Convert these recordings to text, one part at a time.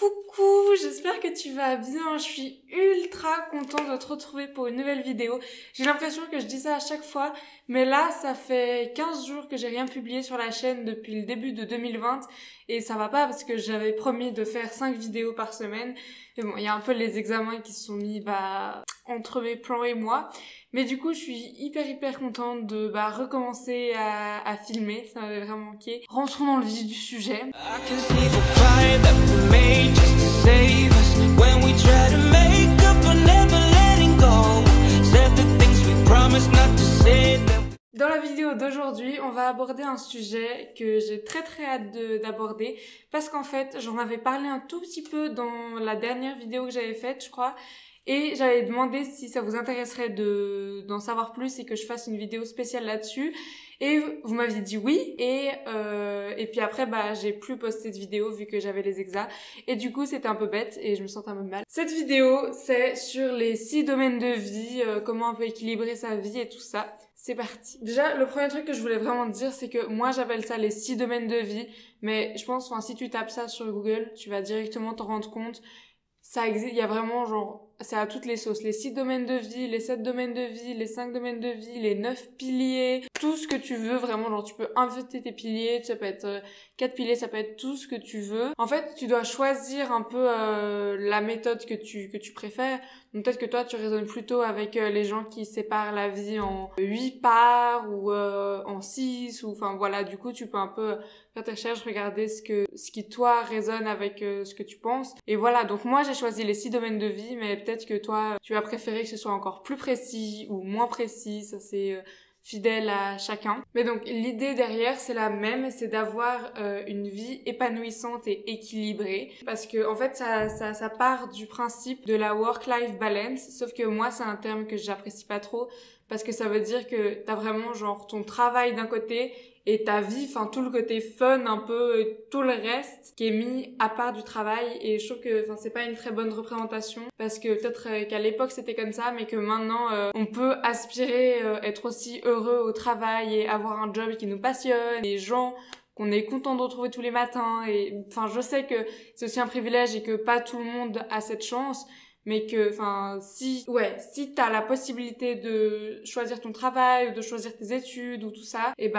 Coucou, j'espère que tu vas bien, je suis ultra contente de te retrouver pour une nouvelle vidéo. J'ai l'impression que je dis ça à chaque fois, mais là ça fait 15 jours que j'ai rien publié sur la chaîne depuis le début de 2020 et ça va pas parce que j'avais promis de faire 5 vidéos par semaine. Et bon, il y a un peu les examens qui se sont mis entre mes plans et moi. Mais du coup, je suis hyper contente de recommencer à filmer, ça m'avait vraiment manqué. Rentrons dans le vif du sujet. Dans la vidéo d'aujourd'hui, on va aborder un sujet que j'ai très hâte d'aborder parce qu'en fait, j'en avais parlé un tout petit peu dans la dernière vidéo que j'avais faite, je crois. Et j'avais demandé si ça vous intéresserait d'en savoir plus et que je fasse une vidéo spéciale là-dessus. Et vous m'aviez dit oui. Et puis après, j'ai plus posté de vidéo vu que j'avais les exas. Et du coup, c'était un peu bête et je me sentais un peu mal. Cette vidéo, c'est sur les 6 domaines de vie, comment on peut équilibrer sa vie et tout ça. C'est parti. Déjà, le premier truc que je voulais vraiment te dire, c'est que moi, j'appelle ça les 6 domaines de vie. Mais je pense, si tu tapes ça sur Google, tu vas directement t'en rendre compte. Ça existe, il y a vraiment c'est à toutes les sauces. Les 6 domaines de vie, les 7 domaines de vie, les 5 domaines de vie, les 9 piliers, tout ce que tu veux vraiment, tu peux inventer tes piliers, ça peut être 4 piliers, ça peut être tout ce que tu veux. En fait, tu dois choisir un peu la méthode que tu préfères. Donc peut-être que toi, tu raisonnes plutôt avec les gens qui séparent la vie en 8 parts ou en 6 ou voilà, du coup, tu peux un peu faire tes recherches, regarder ce qui toi résonne avec ce que tu penses. Et voilà, donc moi j'ai choisi les 6 domaines de vie, mais peut-être que toi tu as préféré que ce soit encore plus précis ou moins précis, ça c'est fidèle à chacun. Mais donc l'idée derrière c'est la même, c'est d'avoir une vie épanouissante et équilibrée, parce que en fait ça part du principe de la work-life balance, sauf que moi c'est un terme que j'apprécie pas trop, parce que ça veut dire que t'as vraiment ton travail d'un côté et ta vie, tout le côté fun un peu, tout le reste qui est mis à part du travail. Et je trouve que c'est pas une très bonne représentation, parce que peut-être qu'à l'époque c'était comme ça, mais que maintenant on peut aspirer être aussi heureux au travail et avoir un job qui nous passionne, des gens qu'on est content de retrouver tous les matins. Et je sais que c'est aussi un privilège et que pas tout le monde a cette chance, mais que si t'as la possibilité de choisir ton travail ou de choisir tes études ou tout ça, et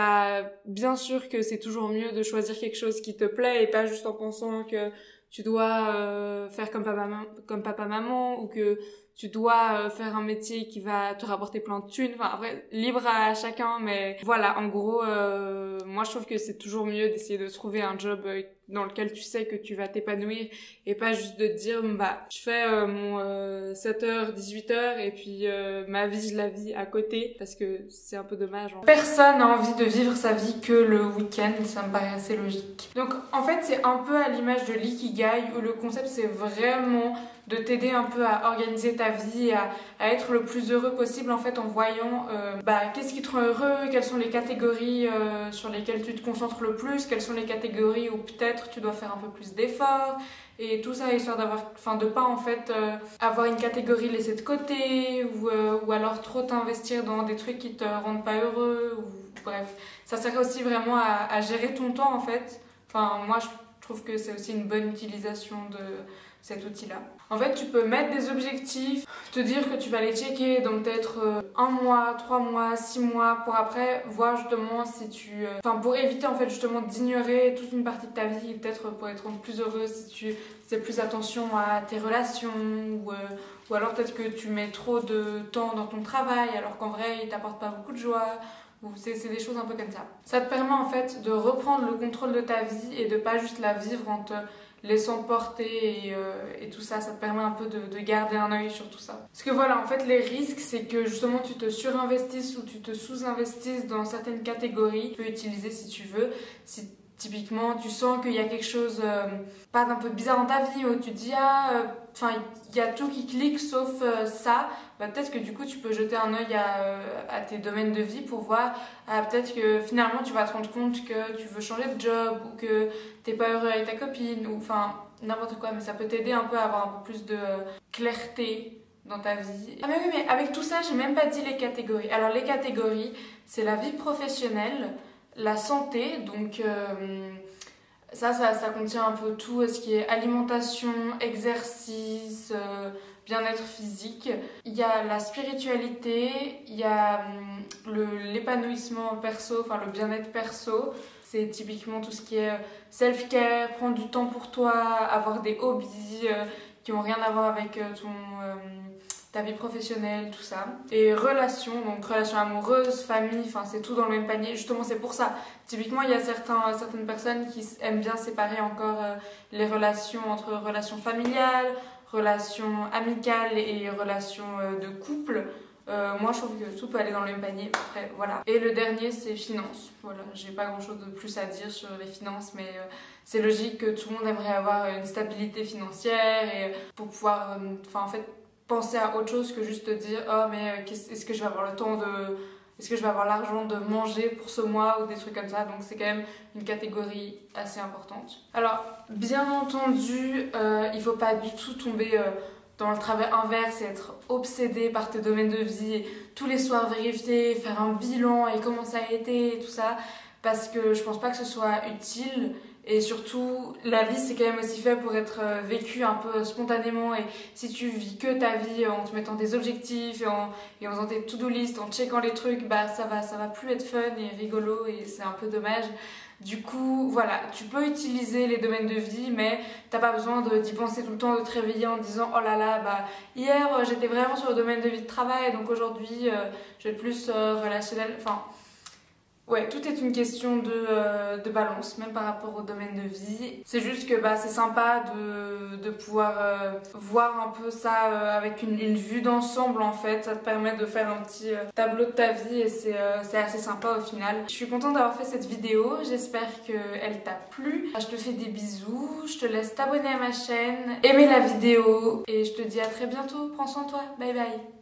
bien sûr que c'est toujours mieux de choisir quelque chose qui te plaît et pas juste en pensant que tu dois faire comme papa maman ou que tu dois faire un métier qui va te rapporter plein de thunes. Après, libre à chacun, mais voilà, en gros, moi je trouve que c'est toujours mieux d'essayer de trouver un job dans lequel tu sais que tu vas t'épanouir et pas juste de te dire je fais mon 7h, 18h et puis ma vie je la vis à côté, parce que c'est un peu dommage. Personne n'a envie de vivre sa vie que le week-end, ça me paraît assez logique. Donc en fait c'est un peu à l'image de l'ikigai, où le concept c'est vraiment de t'aider un peu à organiser ta vie, à être le plus heureux possible en fait, en voyant qu'est-ce qui te rend heureux, quelles sont les catégories sur lesquelles tu te concentres le plus, quelles sont les catégories où peut-être tu dois faire un peu plus d'efforts, et tout ça histoire de pas en fait avoir une catégorie laissée de côté, ou alors trop t'investir dans des trucs qui te rendent pas heureux, ou bref, ça sert aussi vraiment à gérer ton temps en fait. Moi je trouve que c'est aussi une bonne utilisation de cet outil-là. En fait, tu peux mettre des objectifs, te dire que tu vas les checker dans peut-être 1 mois, 3 mois, 6 mois, pour après voir justement si pour éviter en fait justement d'ignorer toute une partie de ta vie, et peut-être pour être plus heureux si tu fais plus attention à tes relations, ou alors peut-être que tu mets trop de temps dans ton travail alors qu'en vrai il t'apporte pas beaucoup de joie. C'est des choses un peu comme ça. Ça te permet en fait de reprendre le contrôle de ta vie et de pas juste la vivre en te laissant porter et tout ça. Ça te permet un peu de garder un œil sur tout ça. Parce que voilà, en fait les risques c'est que justement tu te surinvestisses ou tu te sous-investisses dans certaines catégories. Tu peux utiliser si tu veux. Si typiquement tu sens qu'il y a quelque chose pas d'un peu bizarre dans ta vie, où tu te dis il y a tout qui clique sauf ça, peut-être que du coup tu peux jeter un œil à tes domaines de vie pour voir, peut-être que finalement tu vas te rendre compte que tu veux changer de job, ou que t'es pas heureux avec ta copine, ou n'importe quoi, mais ça peut t'aider un peu à avoir un peu plus de clarté dans ta vie. Ah mais oui, mais avec tout ça j'ai même pas dit les catégories. Alors les catégories, c'est la vie professionnelle, la santé, donc Ça contient un peu tout ce qui est alimentation, exercice, bien-être physique. Il y a la spiritualité, il y a l'épanouissement perso, enfin le bien-être perso. C'est typiquement tout ce qui est self-care, prendre du temps pour toi, avoir des hobbies qui n'ont rien à voir avec ta vie professionnelle, tout ça. Et relations, donc relations amoureuses, famille, enfin c'est tout dans le même panier. Justement, c'est pour ça. Typiquement, il y a certaines personnes qui aiment bien séparer encore les relations entre relations familiales, relations amicales et relations de couple. Moi, je trouve que tout peut aller dans le même panier. Après, voilà. Et le dernier, c'est finances. Voilà, j'ai pas grand chose de plus à dire sur les finances, mais c'est logique que tout le monde aimerait avoir une stabilité financière et pour pouvoir, en fait, penser à autre chose que juste te dire oh mais est-ce que je vais avoir le temps de est-ce que je vais avoir l'argent de manger pour ce mois ou des trucs comme ça. Donc c'est quand même une catégorie assez importante. Alors bien entendu il faut pas du tout tomber dans le travers inverse et être obsédé par tes domaines de vie et tous les soirs vérifier, faire un bilan et comment ça a été et tout ça, parce que je pense pas que ce soit utile. Et surtout, la vie c'est quand même aussi fait pour être vécu un peu spontanément, et si tu vis que ta vie en te mettant des objectifs et en faisant tes to-do list, en checkant les trucs, bah ça va plus être fun et rigolo et c'est un peu dommage. Du coup, voilà, tu peux utiliser les domaines de vie, mais t'as pas besoin d'y penser tout le temps, de te réveiller en te disant oh là là, bah hier j'étais vraiment sur le domaine de vie de travail, donc aujourd'hui je vais être plus relationnel. Enfin, ouais, tout est une question de balance, même par rapport au domaine de vie. C'est juste que c'est sympa de pouvoir voir un peu ça avec une vue d'ensemble en fait. Ça te permet de faire un petit tableau de ta vie et c'est assez sympa au final. Je suis contente d'avoir fait cette vidéo, j'espère qu'elle t'a plu. Je te fais des bisous, je te laisse t'abonner à ma chaîne, aimer la vidéo et je te dis à très bientôt. Prends soin de toi, bye bye.